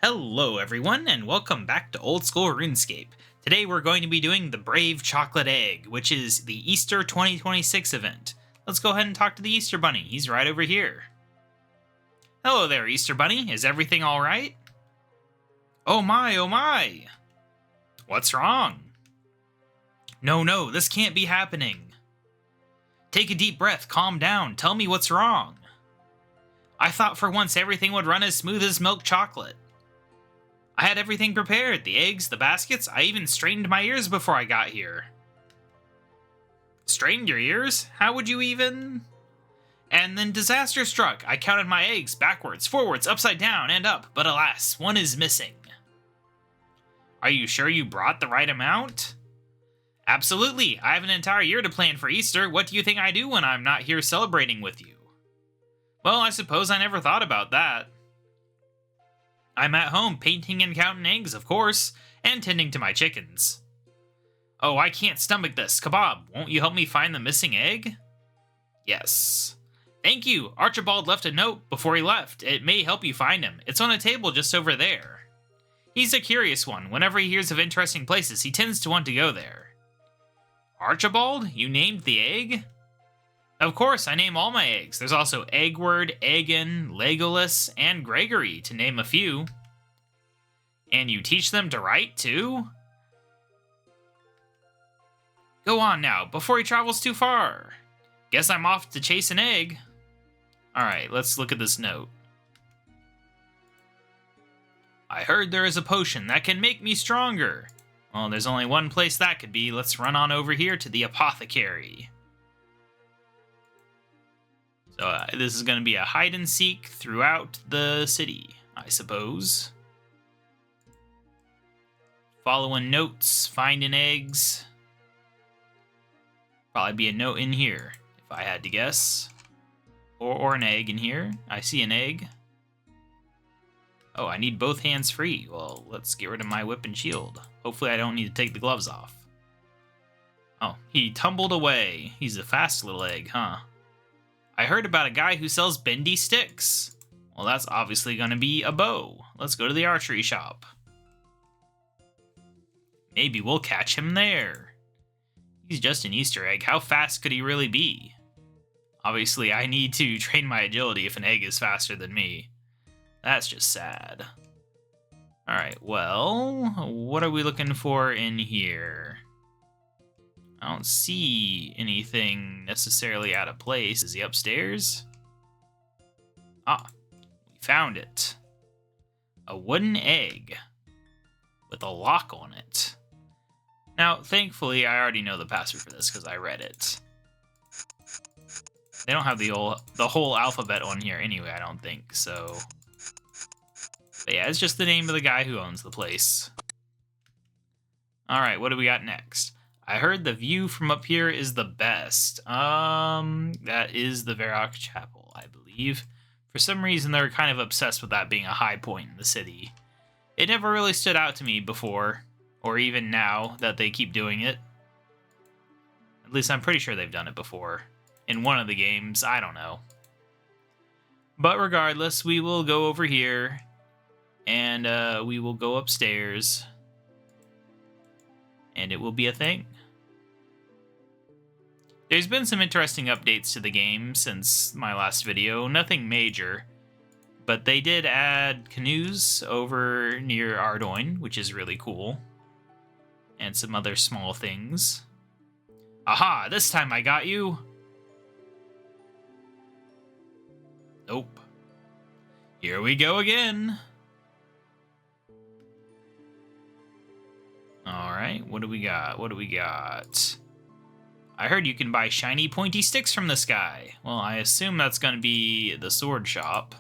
Hello everyone, and welcome back to Old School RuneScape. Today we're going to be doing the Brave Chocolate Egg, which is the Easter 2026 event. Let's go ahead and talk to the Easter Bunny. He's right over here. Hello there, Easter Bunny. Is everything alright? Oh my, oh my! What's wrong? No, this can't be happening. Take a deep breath, calm down, tell me what's wrong. I thought for once everything would run as smooth as milk chocolate. I had everything prepared, the eggs, the baskets, I even straightened my ears before I got here. Straightened your ears? How would you even? And then disaster struck. I counted my eggs backwards, forwards, upside down, and up, but alas, one is missing. Are you sure you brought the right amount? Absolutely, I have an entire year to plan for Easter. What do you think I do when I'm not here celebrating with you? Well, I suppose I never thought about that. I'm at home painting and counting eggs, of course, and tending to my chickens. Oh, I can't stomach this. KaBob, won't you help me find the missing egg? Yes. Thank you. Archibald left a note before he left. It may help you find him. It's on a table just over there. He's a curious one. Whenever he hears of interesting places, he tends to want to go there. Archibald? You named the egg? Of course, I name all my eggs. There's also Eggward, Egan, Legolas, and Gregory, to name a few. And you teach them to write, too? Go on now, before he travels too far. Guess I'm off to chase an egg. Alright, let's look at this note. I heard there is a potion that can make me stronger. Well, there's only one place that could be. Let's run on over here to the apothecary. So this is going to be a hide-and-seek throughout the city, I suppose. Following notes, finding eggs. Probably be a note in here, if I had to guess. Or an egg in here. I see an egg. Oh, I need both hands free. Well, let's get rid of my whip and shield. Hopefully I don't need to take the gloves off. Oh, he tumbled away. He's a fast little egg, huh? I heard about a guy who sells bendy sticks. Well, that's obviously going to be a bow. Let's go to the archery shop. Maybe we'll catch him there. He's just an Easter egg. How fast could he really be? Obviously, I need to train my agility if an egg is faster than me. That's just sad. Alright, well, what are we looking for in here? I don't see anything necessarily out of place. Is he upstairs? Ah, we found it. A wooden egg with a lock on it. Now, thankfully, I already know the password for this because I read it. They don't have the whole alphabet on here anyway, I don't think, so... But yeah, it's just the name of the guy who owns the place. Alright, what do we got next? I heard the view from up here is the best. That is the Varrock Chapel, I believe. For some reason, they're kind of obsessed with that being a high point in the city. It never really stood out to me before, or even now that they keep doing it. At least I'm pretty sure they've done it before. In one of the games, I don't know. But regardless, we will go over here, and we will go upstairs, and it will be a thing. There's been some interesting updates to the game since my last video, nothing major, but they did add canoes over near Ardoin, which is really cool, and some other small things. Aha, this time I got you! Nope. Here we go again! Alright, what do we got? What do we got? I heard you can buy shiny pointy sticks from this guy. Well, I assume that's going to be the sword shop.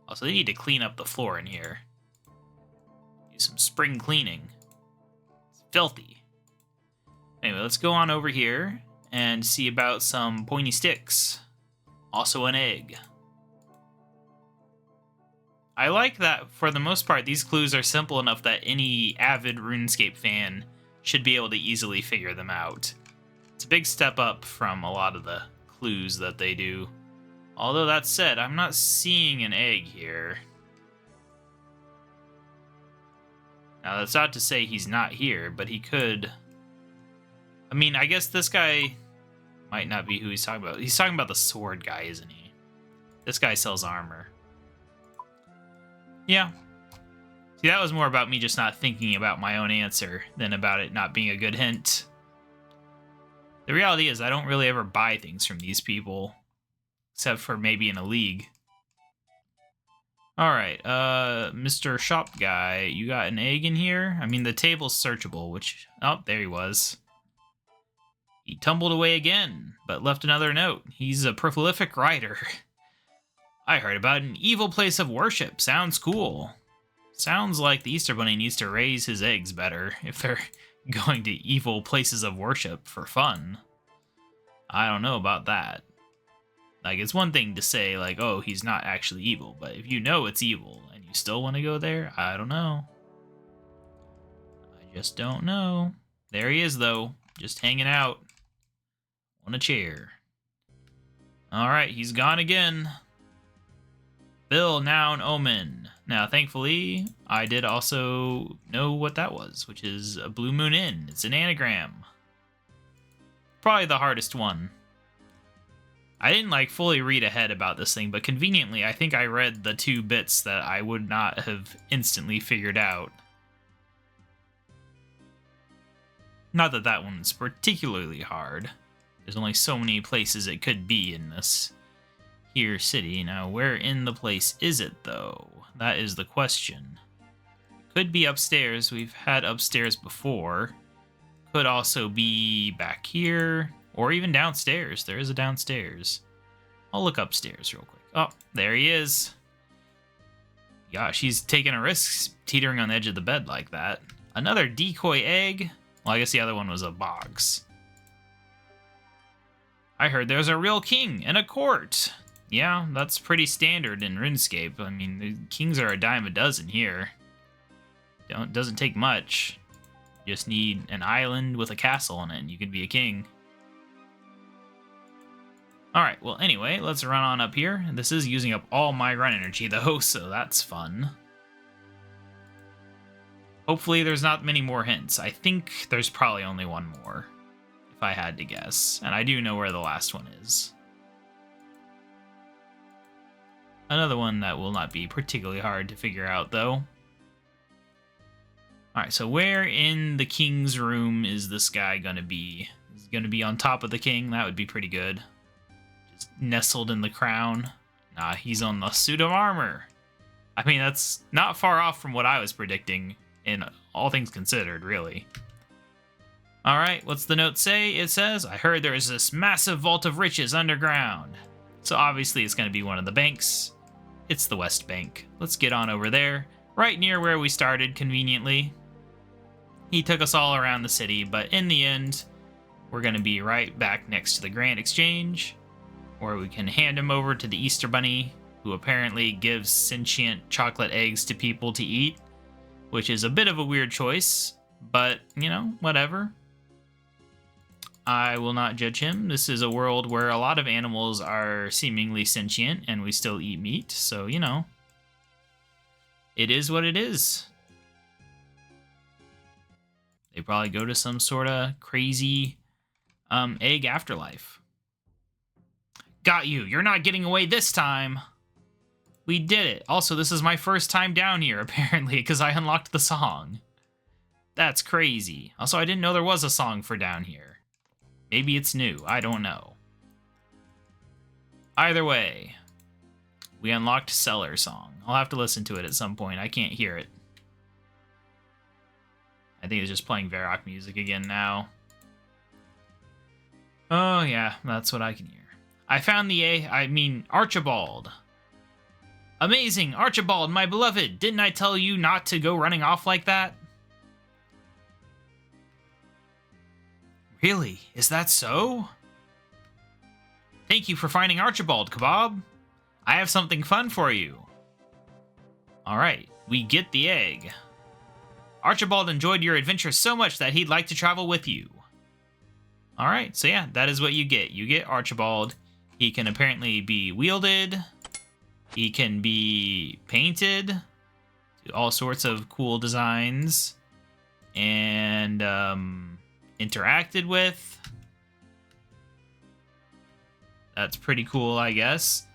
Also, they need to clean up the floor in here. Do some spring cleaning. It's filthy. Anyway, let's go on over here and see about some pointy sticks. Also an egg. I like that, for the most part, these clues are simple enough that any avid RuneScape fan should be able to easily figure them out. It's a big step up from a lot of the clues that they do. Although that said, I'm not seeing an egg here. Now, that's not to say he's not here, but he could... I mean, I guess this guy might not be who he's talking about. He's talking about the sword guy, isn't he? This guy sells armor. Yeah. See, that was more about me just not thinking about my own answer than about it not being a good hint. The reality is I don't really ever buy things from these people, except for maybe in a league. Alright, Mr. Shop Guy, you got an egg in here? I mean, the table's searchable, which... Oh, there he was. He tumbled away again, but left another note. He's a prolific writer. I heard about an evil place of worship. Sounds cool. Sounds like the Easter Bunny needs to raise his eggs better if they're going to evil places of worship for fun. I don't know about that. Like, it's one thing to say, like, oh, he's not actually evil, but if you know it's evil and you still want to go there, I don't know. I just don't know. There he is, though, just hanging out on a chair. Alright, he's gone again. Bill, noun, omen. Now, thankfully, I did also know what that was, which is a Blue Moon Inn. It's an anagram. Probably the hardest one. I didn't, like, fully read ahead about this thing, but conveniently, I think I read the 2 bits that I would not have instantly figured out. Not that that one's particularly hard. There's only so many places it could be in this here city. Now, where in the place is it, though? That is the question. Could be upstairs. We've had upstairs before. Could also be back here, or even downstairs. There is a downstairs. I'll look upstairs real quick. Oh, there he is. Gosh, he's taking a risk teetering on the edge of the bed like that. Another decoy egg. Well, I guess the other one was a box. I heard there's a real king and a court. Yeah, that's pretty standard in RuneScape. I mean, the kings are a dime a dozen here. Doesn't take much. You just need an island with a castle in it, and you can be a king. Alright, well, anyway, let's run on up here. This is using up all my run energy, though, so that's fun. Hopefully there's not many more hints. I think there's probably only one more, if I had to guess. And I do know where the last one is. Another one that will not be particularly hard to figure out, though. Alright, so where in the king's room is this guy gonna be? Is he gonna be on top of the king? That would be pretty good. Just nestled in the crown. Nah, he's on the suit of armor. I mean, that's not far off from what I was predicting, in all things considered, really. Alright, what's the note say? It says, I heard there is this massive vault of riches underground. So obviously it's gonna be one of the banks. It's the West Bank. Let's get on over there, right near where we started, conveniently. He took us all around the city, but in the end, we're going to be right back next to the Grand Exchange, where we can hand him over to the Easter Bunny, who apparently gives sentient chocolate eggs to people to eat, which is a bit of a weird choice, but, you know, whatever. I will not judge him. This is a world where a lot of animals are seemingly sentient, and we still eat meat, so, you know. It is what it is. They probably go to some sort of crazy egg afterlife. Got you. You're not getting away this time. We did it. Also, this is my first time down here, apparently, because I unlocked the song. That's crazy. Also, I didn't know there was a song for down here. Maybe it's new. I don't know. Either way, we unlocked Cellar Song. I'll have to listen to it at some point. I can't hear it. I think it's just playing Varrock music again now. Oh, yeah, that's what I can hear. I found Archibald. Amazing, Archibald, my beloved. Didn't I tell you not to go running off like that? Really? Is that so? Thank you for finding Archibald, KaBob. I have something fun for you. Alright, we get the egg. Archibald enjoyed your adventure so much that he'd like to travel with you. Alright, so yeah, that is what you get. You get Archibald. He can apparently be wielded. He can be painted to all sorts of cool designs and interacted with. That's pretty cool, I guess.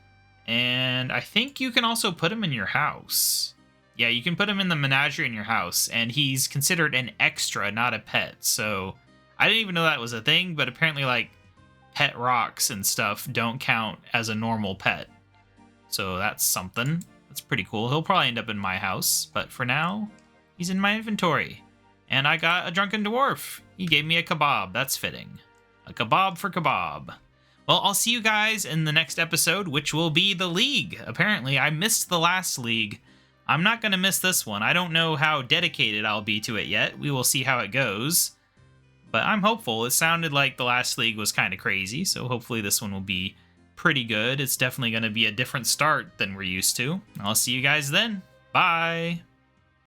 And I think you can also put him in your house. Yeah, you can put him in the menagerie in your house, and he's considered an extra, not a pet. So I didn't even know that was a thing, but apparently, like, pet rocks and stuff don't count as a normal pet. So that's something. That's pretty cool. He'll probably end up in my house, but for now, he's in my inventory. And I got a drunken dwarf. He gave me a KaBob. That's fitting. A KaBob for KaBob. Well, I'll see you guys in the next episode, which will be the League. Apparently, I missed the last League. I'm not going to miss this one. I don't know how dedicated I'll be to it yet. We will see how it goes. But I'm hopeful. It sounded like the last League was kind of crazy, so hopefully this one will be pretty good. It's definitely going to be a different start than we're used to. I'll see you guys then. Bye!